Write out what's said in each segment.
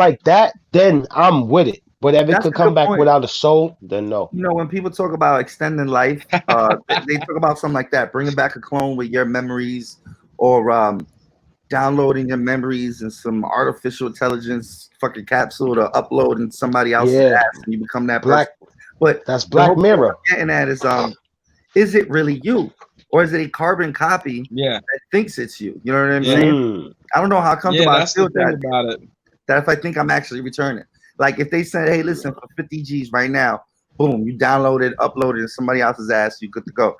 like that, then I'm with it. But if it That's could a come good back point. without a soul, then no. You know, when people talk about extending life, they talk about something like that, bringing back a clone with your memories, or downloading your memories and some artificial intelligence fucking capsule to upload in somebody else's Yeah, ass, and you become that Black. person. But That's the Black whole point Mirror. I'm getting at is it really you, or is it a carbon copy Yeah, that thinks it's you? You know what I'm yeah, saying? Mm. I don't know how yeah. comfortable I That's feel the with thing that. about it. That if I think I'm actually returning, like if they said, "Hey, listen, for 50 G's right now, boom, you download it, upload it in somebody else's ass, you good to go."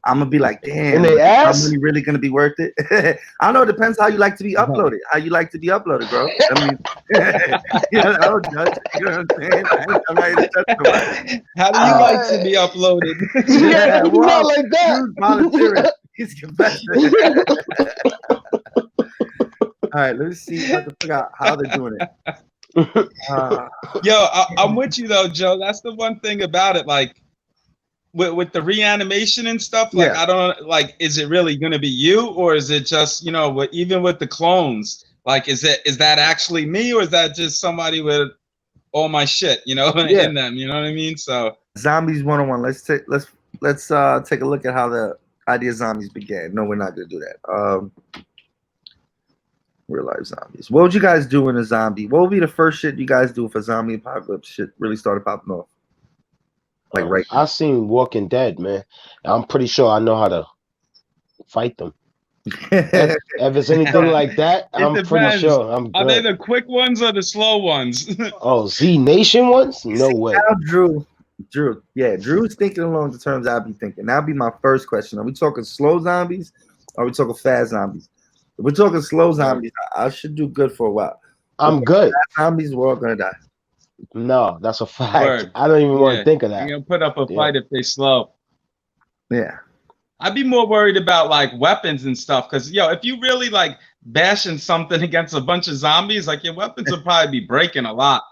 I'm gonna be like, And damn, they but is my ass. money really gonna be worth it? I don't know. It depends how you like to be uploaded. How you like to be uploaded, bro. I mean, you know, I don't judge. You know what I'm saying? I'm not here to judge nobody. How do you like to be uploaded? Yeah, Yeah, not well, like that. Drew's volunteering. He's confessing. All right, let's see if I can figure out how they're doing it. Yo, I'm with you though, Joe. That's the one thing about it. Like with the reanimation and stuff. Like Yeah. I don't like. Is it really gonna be you, or is it just even with the clones? Like, is that actually me, or is that just somebody with all my shit, Yeah. in them? You know what I mean? So Zombies 101. Let's take a look at how the idea of zombies began. No, we're not gonna do that. Real life zombies. What would you guys do in a zombie? What would be the first shit you guys do if a zombie apocalypse shit really started popping off? Like right I seen Walking Dead, man. I'm pretty sure I know how to fight them. now. If it's anything like that, it I'm pretty depends. sure I'm Are they good. the quick ones or the slow ones? Oh, Z Nation ones? No way. Now, Drew, yeah, Drew's thinking along the terms I'd be thinking. That'd be my first question. Are we talking slow zombies? Or are we talking fast zombies? If we're talking slow zombies, I should do good for a while. I'm good. Fast zombies, we're all gonna die. No, that's a fact. Word. I don't even want Yeah, to think of you're that. gonna put up a Yeah. fight if they slow. Yeah. I'd be more worried about like weapons and stuff, because if you really like bashing something against a bunch of zombies, like your weapons will probably be breaking a lot,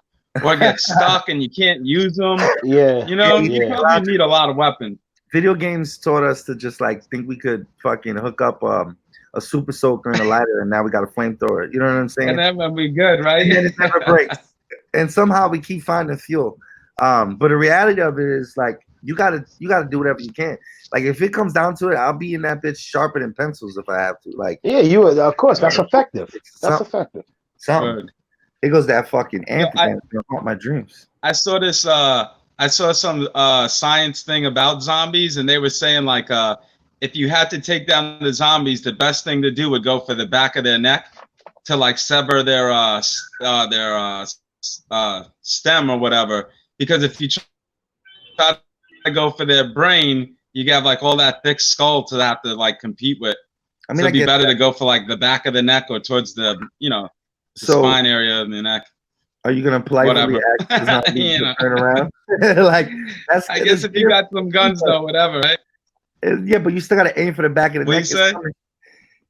or get stuck and you can't use them. Yeah. You Yeah. probably need a lot of weapons. Video games taught us to just like think we could fucking hook up a super soaker and a lighter, and now we got a flamethrower. You know what I'm saying? And that would be good, right? And then it never breaks. And somehow we keep finding fuel. But the reality of it is like you gotta do whatever you can. Like if it comes down to it, I'll be in that bitch sharper than pencils if I have to. Like Yeah, of course, that's effective. That's effective. something. Word. It goes that fucking Yo, antigen to haunt my dreams. I saw this. I saw some science thing about zombies, and they were saying like, if you had to take down the zombies, the best thing to do would go for the back of their neck to like sever their stem or whatever. Because if you try to go for their brain, you have like all that thick skull to have to like compete with. I mean, So I it'd be get better that. to go for like the back of the neck or towards the the So spine area of the neck. are you gonna politely Whatever. ask the zombie You to know. turn around? Like that's I guess if you got some guns though, whatever, right? yeah, but you still gotta aim for the back of the What neck. you say?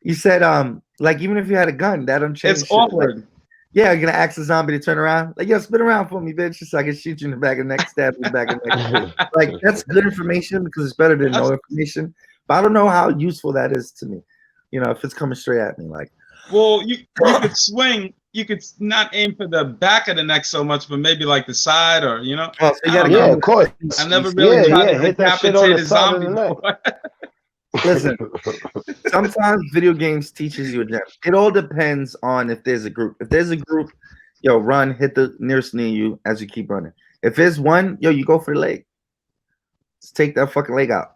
You said like even if you had a gun, that don't change. It's shit. Like, awkward. yeah, you're gonna ask the zombie to turn around. Like, yo, spin around for me, bitch, so I can shoot you in the back of the neck, stab you in the back of the neck. Like, that's good information because it's better than no information. But I don't know how useful that is to me. You know, if it's coming straight at me, like. Well, you could swing. You could not aim for the back of the neck so much, but maybe like the side, or Oh, so you I gotta don't Yeah, know. of course. I've never really tried to hit that shit on decapitate the a side of zombie the neck. before. Listen, sometimes video games teaches you a gem. It all depends on if there's a group. If there's a group, yo, run, hit the nearest near you as you keep running. If there's one, yo, you go for the leg. Just take that fucking leg out.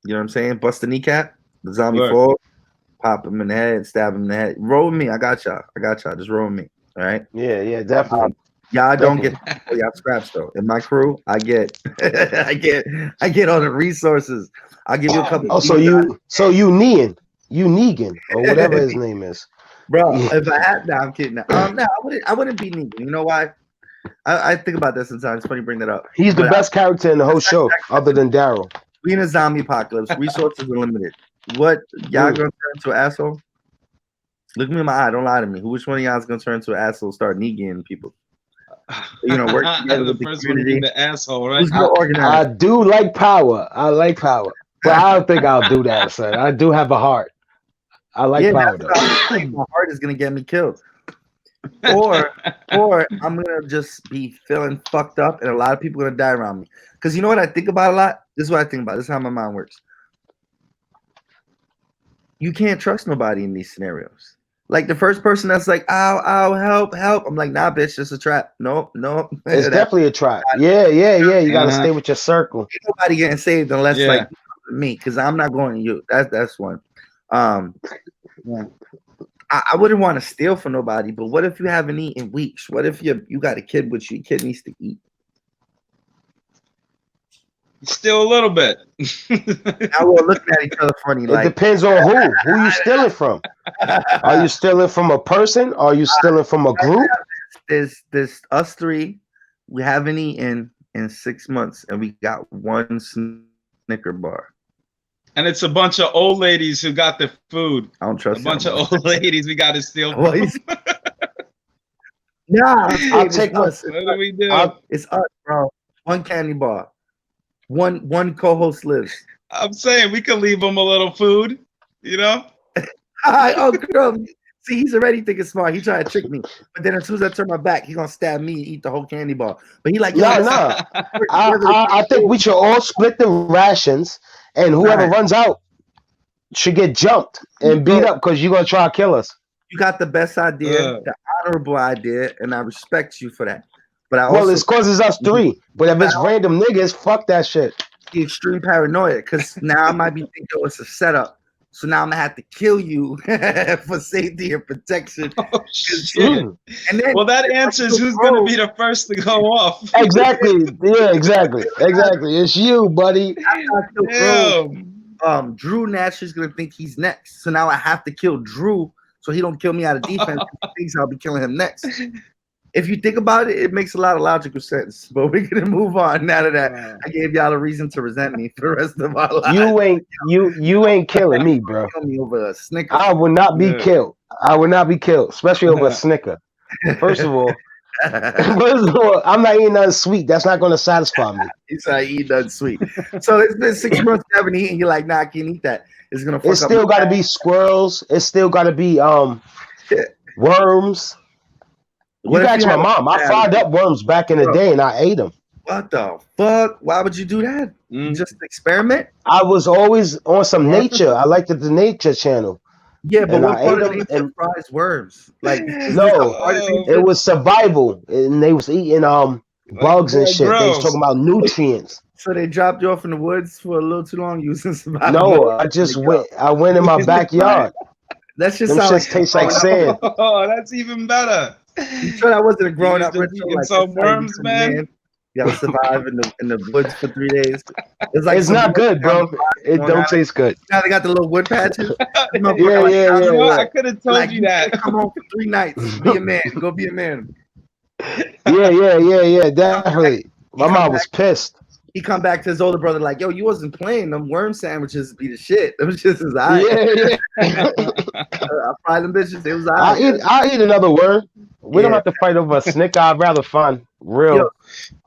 You know what I'm saying? Bust the kneecap, the zombie Right. fall, pop him in the head, stab him in the head. Roll with me. I got y'all. Just roll with me. All right. Yeah, definitely. Y'all don't get y'all scraps though. In my crew, I get I get all the resources. I'll give you a couple. Oh, so you Negan or whatever his name is. Bro, Yeah. if I had, I'm kidding. No, I wouldn't be Negan. You know why? I think about that sometimes. It's funny you bring that up. He's the But best character in the whole show, other than Daryl. we in a zombie apocalypse. Resources are limited. What y'all gonna turn into an asshole? Look me in my eye. Don't lie to me. Which one of y'all is gonna turn into an asshole? Start Negan people. You know, work together The with the first one to be community. the asshole, right? Who's gonna I organize? do like power. I like power, but I don't think I'll do that, son. I do have a heart. I like Yeah, power that's though. what I'm saying. My heart is gonna get me killed. or I'm gonna just be feeling fucked up, and a lot of people are gonna die around me. Because you know what I think about a lot. This is what I think about. This is how my mind works. You can't trust nobody in these scenarios. Like the first person that's like, "Ow, ow, help, help!" I'm like, "Nah, bitch, it's a trap." Nope, nope. It's definitely a trap. Yeah. You gotta Uh-huh. stay with your circle. Ain't nobody getting saved unless Yeah. like me, because I'm not going to you. That's one. Yeah. I wouldn't want to steal from nobody, but what if you haven't eaten in weeks? What if you got a kid with you? Your kid needs to eat. Still a little bit. Now we're looking at each other funny. It Like depends on who you stealing from. Are you stealing from a person? Or are you stealing from a group? there's us three. We haven't eaten in 6 months, and we got one Snicker bar. And it's a bunch of old ladies who got the food. I don't trust A bunch of old ladies we got to steal from. Well, nah, I'll take one. us. What do we do? It's us, bro. One candy bar. One co-host lives. I'm saying we could leave them a little food, you know? Oh, girl. See, he's already thinking smart. He trying to trick me. But then as soon as I turn my back, he gonna stab me and eat the whole candy bar. But he like, No. I think we should all split the rations, and whoever runs out should get jumped and beat up because you're gonna try to kill us. You got the best idea, the honorable idea, and I respect you for that. But I also It's cause it's us three. But if it's random niggas, fuck that shit. the extreme paranoia, because now I might be thinking, oh, it's a setup. So now I'm gonna have to kill you for safety and protection. Oh, shit. And then, well, that answers who's going to be the first to go off. Exactly. Yeah, exactly. It's you, buddy. Drew naturally is gonna think he's next. So now I have to kill Drew so he don't kill me out of defense. He thinks I'll be killing him next. If you think about it, it makes a lot of logical sense. But we're gonna move on now that I gave y'all a reason to resent me for the rest of our lives. You ain't killing me, bro. Kill me over a Snicker. I will not be killed. I will not be killed, especially over a Snicker. First of all, I'm not eating nothing sweet. That's not going to satisfy me. He's not eating nothing sweet. So it's been 6 months you haven't eaten. You're like, nah, I can't eat that. It's gonna. It's still got to be squirrels. It's still got to be worms. You can ask my mom. I fried up worms back in the day and I ate them. What the fuck? Why would you do that? Just experiment? I was always on some nature. I liked the Nature Channel. Yeah, but what part of nature fries worms? Like no, it was survival, and they was eating bugs and shit. Gross. They was talking about nutrients. So they dropped you off in the woods for a little too long using survival. No, I just went. I went in my backyard. That just tastes like sand. Oh, that's even better. You sure that wasn't a grown up ritual? Like some worms, man. You gotta survive in the woods for 3 days. It's not good, bro. It don't taste good. Now they got the little wood patches. Yeah. I could have told you that. Come home for 3 nights. Be a man. Go be a man. Yeah. Definitely. My mom was pissed. He come back to his older brother like, yo, you wasn't playing. Them worm sandwiches be the shit. Them just as I. I fried them bitches. It was I'll eat another worm. We don't have to fight over a Snicker. I'd rather find real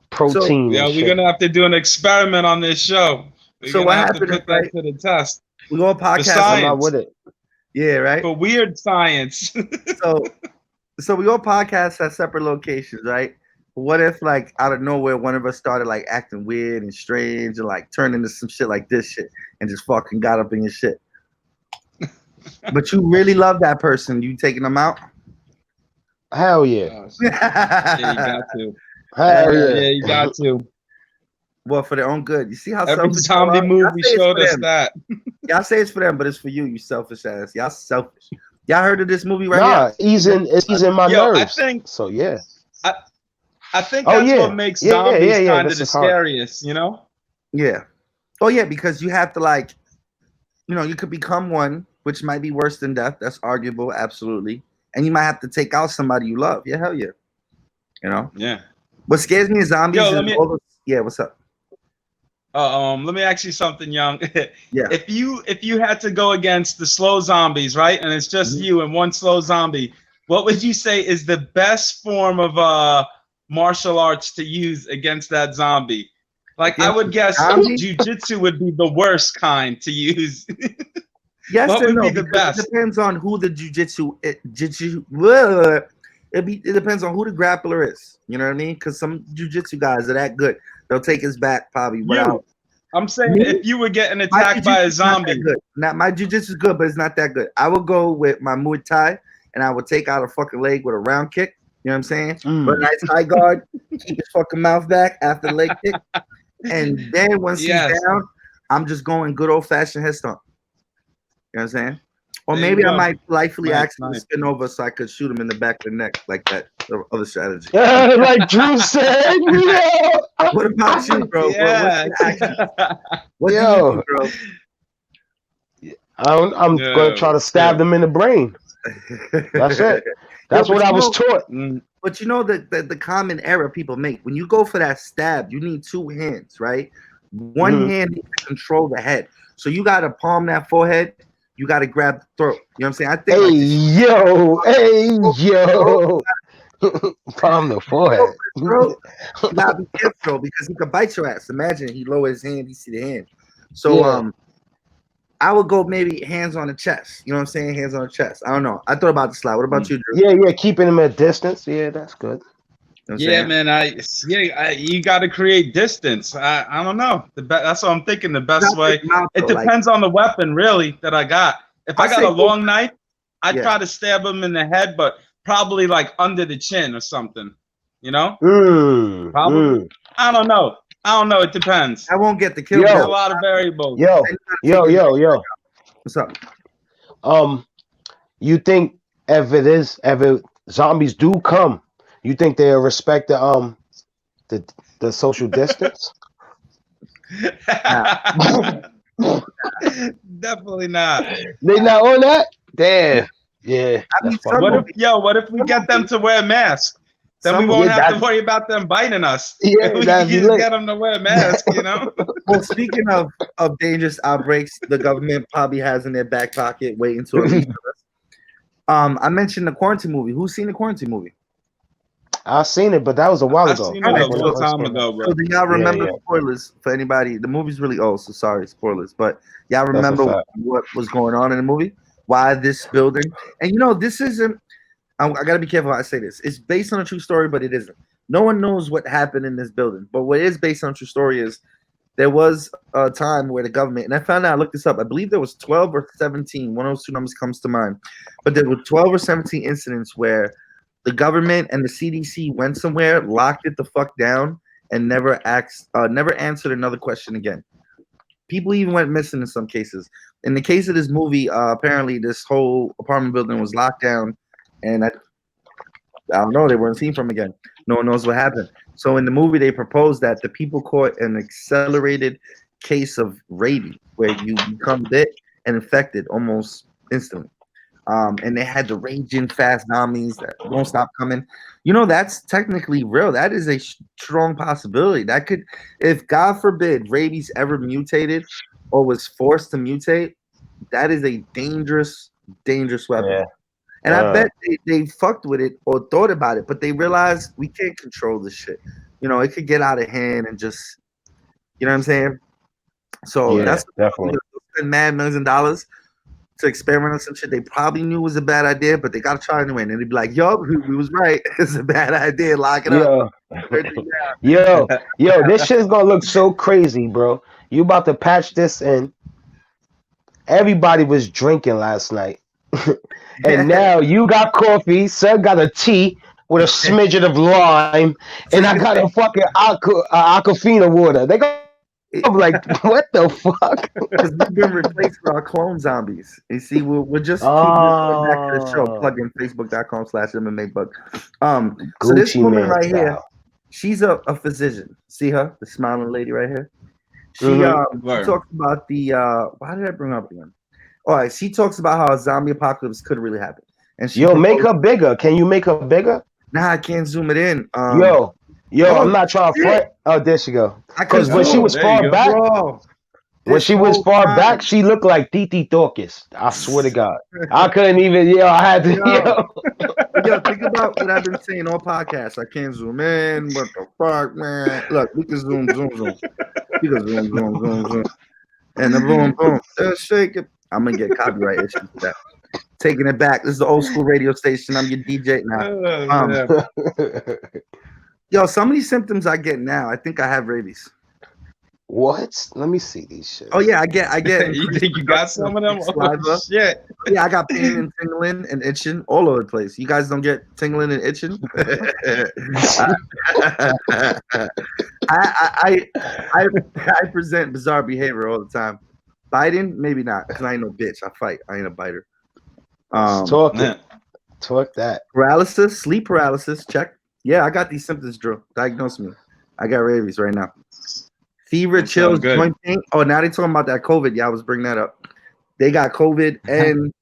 protein. So, we're gonna have to do an experiment on this show. So what happened? Put that to the test. We go podcast. I'm not with it. Yeah, right. For weird science. so we go podcast at separate locations, right? What if, like, out of nowhere, one of us started like acting weird and strange and like turned into some shit like this shit and just fucking got up in your shit? But you really love that person. You taking them out? Hell yeah. Yeah, you got to. Hell yeah. Yeah, you got to. Well, for their own good. You see how every zombie movie showed us that. Y'all say it's for them, but it's for you. You selfish ass. Y'all selfish. Y'all heard of this movie right now? It's easing my nerves. I think so. Yeah. I think that's what makes zombies kind of the scariest, you know? Yeah. Oh yeah, because you have to like, you could become one, which might be worse than death. That's arguable, absolutely. And you might have to take out somebody you love. Yeah, hell yeah. Yeah. What scares me is zombies. Yeah, what's up? Let me ask you something, Young. Yeah. If you had to go against the slow zombies, right? And it's just you and one slow zombie, what would you say is the best form of martial arts to use against that zombie? Like, I would guess jiu-jitsu would be the worst kind to use. Yes, what would be the best? It depends on who the jiu-jitsu. It depends on who the grappler is. You know what I mean? Because some jujitsu guys are that good. They'll take his back probably without. I'm saying Me? if you were getting My attacked by a jujitsu's not that zombie. good. My jujitsu is good, but it's not that good. I would go with my Muay Thai, and I would take out a fucking leg with a round kick. You know what I'm saying? But a nice high guard, keep his fucking mouth back after the leg kick, and then once he's down, I'm just going good old fashioned head stomp. You know what I'm saying? Or There maybe you I go. might lightly Nice, ask him to nice. spin over so I could shoot him in the back of the neck like that. The other strategy. Like Drew said, yeah. What about you, bro? Yeah. What's your action? What Yo. do you do, I'm gonna try to stab them in the brain. bro? That's it. That's Yo, what but I you was know- taught. But you know the common error people make when you go for that stab, you need two hands, right? One hand needs to control the head, so you got to palm that forehead. You got to grab the throat. You know what I'm saying? I think. Palm the forehead. Bro, you gotta be careful because he could bite your ass. Imagine he lower his hand, he see the hand. So Yeah. I would go maybe hands on the chest. You know what I'm saying? Hands on the chest. I don't know. I thought about the slide. What about you, Drew? Yeah, keeping him at distance. Yeah, that's good. You know what I'm Yeah, saying? man. You got to create distance. I don't know. That's what I'm thinking. The best Not way. his mouth, It though, like- depends on the weapon, really, that I got. If I I got say a long knife, I Yeah. try to stab him in the head, but probably like under the chin or something. You know? Probably. I don't know. It depends. I won't get the kill. Yo. There's a But lot of variables. Yo. what's up? You think if zombies do come, you think they'll respect the social distance? Definitely not. They not on that? Damn. Yeah. I mean, That's fucked What up. if we get them to wear masks? Then we Some- won't Yeah, have to that- worry about them biting us. Yeah, We that'd can be just lit. get them to wear masks, you know? Well, speaking of dangerous outbreaks, the government probably has in their back pocket waiting to release us. I mentioned the quarantine movie. Who's seen the quarantine movie? I seen it, but that was a while I've ago. seen it a Alright, long so- time ago, So but do y'all remember yeah. spoilers for anybody? The movie's really old, so sorry, spoilers. But y'all a remember fact. what was going on in the movie? Why this building? And you know, this isn't. I gotta be careful how I say this. It's based on a true story, but it isn't. No one knows what happened in this building. But what is based on a true story is there was a time where the government, and I found out, I looked this up. I believe there was 12 or 17. One of those two numbers comes to mind. But there were 12 or 17 incidents where the government and the CDC went somewhere, locked it the fuck down, and never answered another question again. People even went missing in some cases. In the case of this movie, apparently this whole apartment building was locked down, and I don't know, they weren't seen from again. No one knows what happened. So in the movie, they proposed that the people caught an accelerated case of rabies, where you become bit and infected almost instantly. And they had the raging fast zombies that won't stop coming. You know, that's technically real. That is a strong possibility. That could, if God forbid rabies ever mutated or was forced to mutate, that is a dangerous weapon. Yeah. And I bet they fucked with it or thought about it, but they realized we can't control this shit. You know, it could get out of hand and just, you know what I'm saying? So Yeah, that's definitely. spend mad millions of dollars to experiment on some shit they probably knew was a bad idea, but they got to try anyway. And they'd be like, yo, we was right. It's a bad idea. Lock it up. Yo, this shit's gonna look so crazy, bro. You about to patch this in. Everybody was drinking last night. And now you got coffee, son got a tea with a smidgen of lime, and I got a fucking Aquafina water. They go, I'm like, what the fuck? Because we've been replaced with our clone zombies. You see, we're just keep going back to the show. Plug in facebook.com/MMABUG. So this Gucci woman Man right style. here, she's a physician. See her, the smiling lady right here. She Word. talks about the why did I bring her up again? All right, she talks about how a zombie apocalypse could really happen. And she Make her bigger. Can you make her bigger? Nah, I can't zoom it in. Yo, I'm not trying to front. Oh, there she go. Because when she was there far you go. back, Bro, when this she was whole far time- back, she looked like Titi Dorcas. I swear to God. I couldn't even, I had to, Yo, think about what I've been saying on podcasts. I can't zoom in. What the fuck, man? Look, we can zoom. We can zoom. And the boom. Just shake it. I'm going to get copyright issues for that. Taking it back. This is the old school radio station. I'm your DJ now. Yeah. Yo, some of these symptoms I get now, I think I have rabies. What? Let me see these shit. Oh yeah, I get. You think you got some of them? Oh, Saliva. shit. Yeah, I got pain and tingling and itching all over the place. You guys don't get tingling and itching? I present bizarre behavior all the time. Biting, maybe not, because I ain't no bitch. I fight. I ain't a biter. Talk it. Talk that. Paralysis, sleep paralysis, check. Yeah, I got these symptoms, Drew. Diagnose me. I got rabies right now. Fever, chills, joint pain. Oh, now they talking about that COVID. Yeah, I was bringing that up. They got COVID and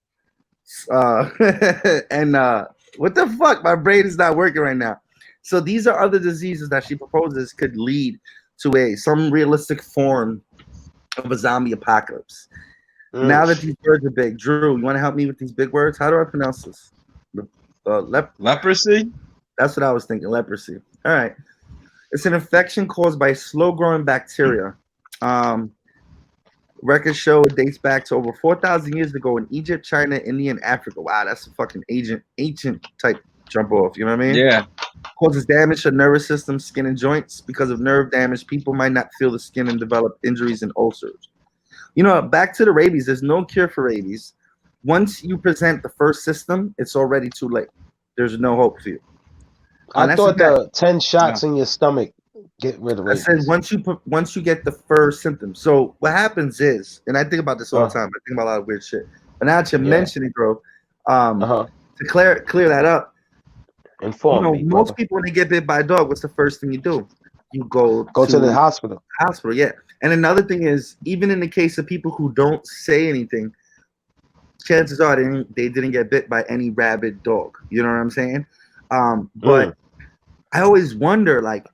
what the fuck? My brain is not working right now. So these are other diseases that she proposes could lead to some realistic form of a zombie apocalypse. Now that these words are big, Drew, you want to help me with these big words? How do I pronounce this? Leprosy? That's what I was thinking. Leprosy. All right. It's an infection caused by slow-growing bacteria. Records show it dates back to over 4,000 years ago in Egypt, China, India, and Africa. Wow, that's a fucking ancient type jump off. You know what I mean? Yeah. Causes damage to nervous system, skin, and joints. Because of nerve damage, people might not feel the skin and develop injuries and ulcers. You know, back to the rabies. There's no cure for rabies. Once you present the first symptom, it's already too late. There's no hope for you. I thought the 10 shots in your stomach get rid of rabies. I said once you get the first symptom. So what happens is, and I think about this all the time. I think about a lot of weird shit. But now that you mention it, bro, to clear that up, inform me. Most people when they get bit by a dog, what's the first thing you do? You go to the hospital. Hospital, yeah. And another thing is, even in the case of people who don't say anything, chances are they didn't get bit by any rabid dog. You know what I'm saying? But I always wonder, like,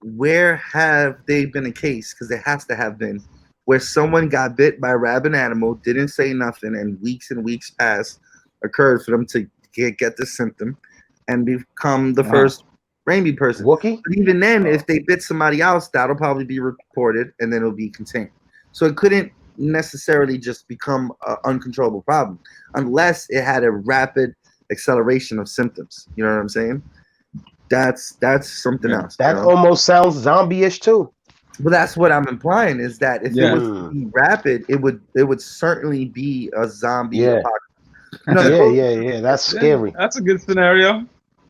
where have they been a case? Because there has to have been where someone got bit by a rabid animal, didn't say nothing, and weeks passed, occurred for them to get the symptom and become the first rabies person. Wookie? But even then, if they bit somebody else, that'll probably be reported and then it'll be contained. So it couldn't necessarily just become an uncontrollable problem unless it had a rapid acceleration of symptoms. You know what I'm saying? That's something else. That almost sounds zombie-ish too. But that's what I'm implying is that if it was to be rapid, it would certainly be a zombie apocalypse. Yeah. That's scary. That's a good scenario.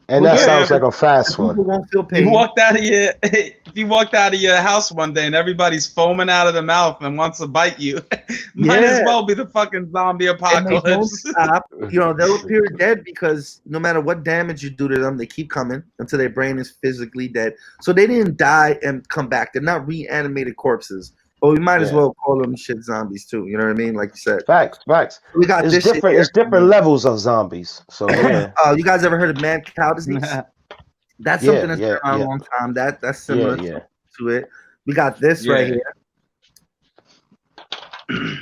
And that sounds like a fast one. People won't feel pain. If you walked out of your house one day and everybody's foaming out of the mouth and wants to bite you, might as well be the fucking zombie apocalypse. And they won't stop. They'll appear dead because no matter what damage you do to them, they keep coming until their brain is physically dead. So they didn't die and come back. They're not reanimated corpses. But we might as well call them shit zombies too. You know what I mean? Like you said. Facts. We got it's different. It's different levels of zombies. So you guys ever heard of mad cow disease? That's something that's been around a long time. That's similar to it. We got this right here.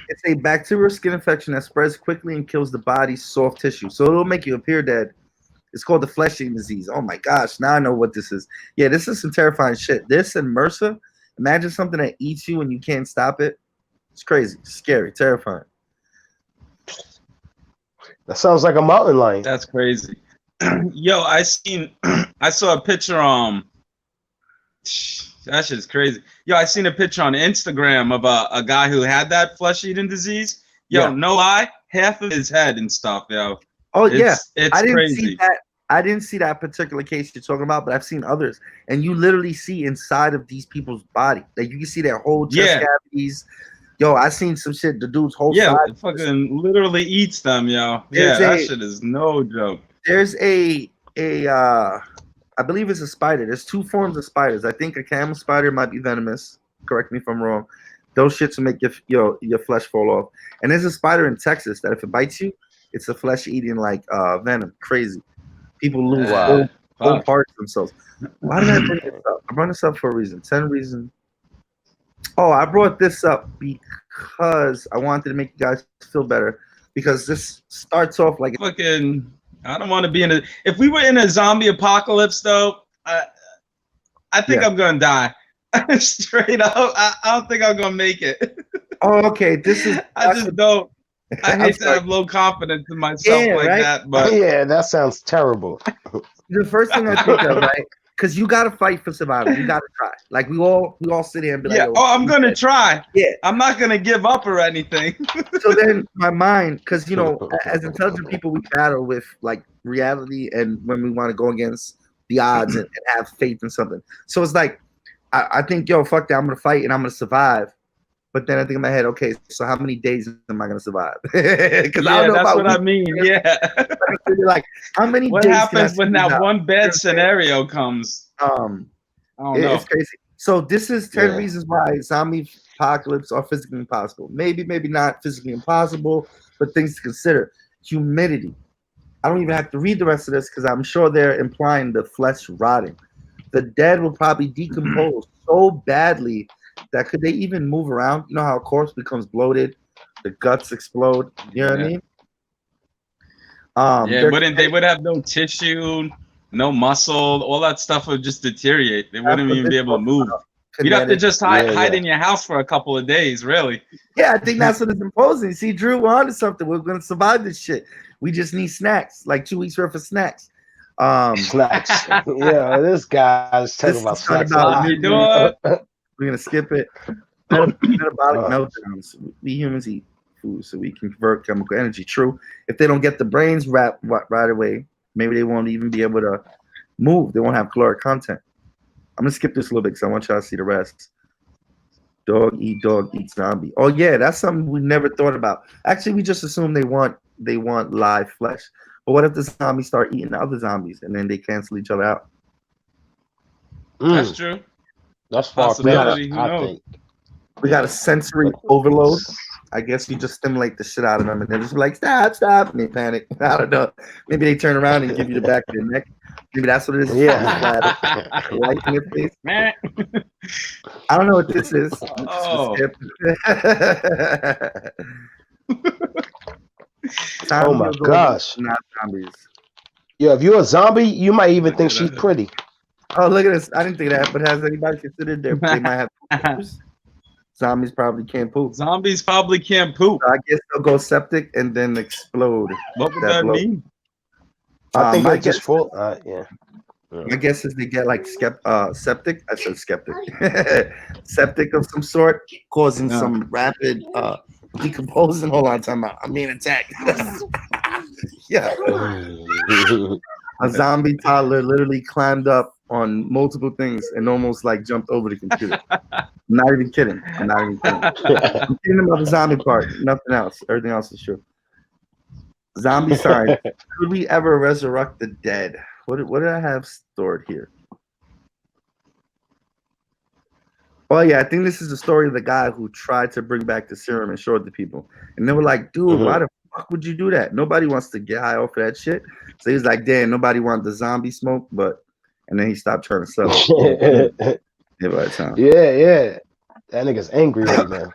It's a bacterial skin infection that spreads quickly and kills the body's soft tissue. So it'll make you appear dead. It's called the flesh-eating disease. Oh my gosh, now I know what this is. Yeah, this is some terrifying shit. This and MRSA. Imagine something that eats you and you can't stop it. It's crazy, scary, terrifying. That sounds like a mountain lion. That's crazy. Yo, I saw a picture. That shit's crazy. Yo, I seen a picture on Instagram of a guy who had that flesh-eating disease. Yo, no lie, half of his head and stuff. Yo. Oh yeah, it's I didn't crazy. see that. I didn't see that particular case you're talking about, but I've seen others, and you literally see inside of these people's body. Like you can see their whole chest cavities. Yo, I seen some shit. The dude's whole side it fucking literally eats them, yo. That shit is no joke. There's I believe it's a spider. There's two forms of spiders. I think a camel spider might be venomous. Correct me if I'm wrong. Those shits will make your flesh fall off. And there's a spider in Texas that if it bites you, it's a flesh eating like venom. Crazy. People lose whole parts of themselves. Why did I bring this up? I brought this up for a reason. 10 reasons. Oh, I brought this up because I wanted to make you guys feel better. Because this starts off like fucking. I don't want to be in a. If we were in a zombie apocalypse, though, I think I'm gonna die. Straight up, I don't think I'm gonna make it. Oh, okay. This is. I just don't. I I'm hate to sorry. have low confidence in myself Yeah, like right? that, but Yeah, that sounds terrible. The first thing I think of, right? Because you gotta fight for survival. You gotta try. Like we all sit here and be like, yeah. "Yo, Oh, I'm we gonna dead." try. Yeah. I'm not gonna give up or anything. So then my mind, because as intelligent people, we battle with like reality, and when we want to go against the odds and have faith in something. So it's like I think, yo, fuck that, I'm gonna fight and I'm gonna survive. But then I think in my head, okay, so how many days am I gonna survive? Because I don't Yeah, know that's about what I mean. Yeah. like how many What days can I happens when squeeze that out? one You know bad what I'm saying? scenario comes? Um, I don't know. It's crazy. So this is 10 Yeah. reasons why zombie apocalypse are physically impossible. Maybe not physically impossible, but things to consider. Humidity. I don't even have to read the rest of this because I'm sure they're implying the flesh rotting. The dead will probably decompose so badly that could they even move around? You know how a corpse becomes bloated, the guts explode. You know what I mean? Yeah, they would have no tissue, no muscle, all that stuff would just deteriorate. They wouldn't even be able to move. You'd have to just hide in your house for a couple of days, really. Yeah, I think that's what it's imposing. See, Drew, we're onto something. We're gonna survive this shit. We just need snacks, like 2 weeks worth of snacks. Snacks. Yeah, this guy's talking about snacks. You doing? We're gonna skip it. Metabolic meltdowns. We humans eat food so we can convert chemical energy. True. If they don't get the brains right away, maybe they won't even be able to move. They won't have caloric content. I'm gonna skip this a little bit because I want y'all to see the rest. Dog eat zombie. Oh yeah, that's something we never thought about. Actually, we just assume they want live flesh. But what if the zombies start eating other zombies and then they cancel each other out? That's true. That's possibility. I think we got a sensory overload. I guess you just stimulate the shit out of them and they're just like, stop, and they panic. I don't know. Maybe they turn around and give you the back of their neck. Maybe that's what it is. Yeah. Light in your face. I don't know what this is. Oh. Oh my gosh. Not zombies. Yeah, if you're a zombie, you might even think she's pretty. Oh, look at this. I didn't think of that, but has anybody considered they might have poopers? Zombies probably can't poop. Zombies probably can't poop. So I guess they'll go septic and then explode. What would that mean? I think they just full. Yeah. My guess is they get like septic. I said skeptic. Septic of some sort, causing some rapid decomposing. Hold on, time out. I'm being attacked. Yeah. A zombie toddler literally climbed up on multiple things and almost like jumped over the computer. I'm not even kidding. I'm kidding about the zombie part. Nothing else. Everything else is true. Zombie science. Could we ever resurrect the dead? What did I have stored here? Oh yeah, I think this is the story of the guy who tried to bring back the serum and show it to people. And they were like, dude, why the fuck would you do that? Nobody wants to get high off of that shit. So he was like, damn, nobody wanted the zombie smoke, and then he stopped trying to sell it. Yeah. That nigga's angry right now.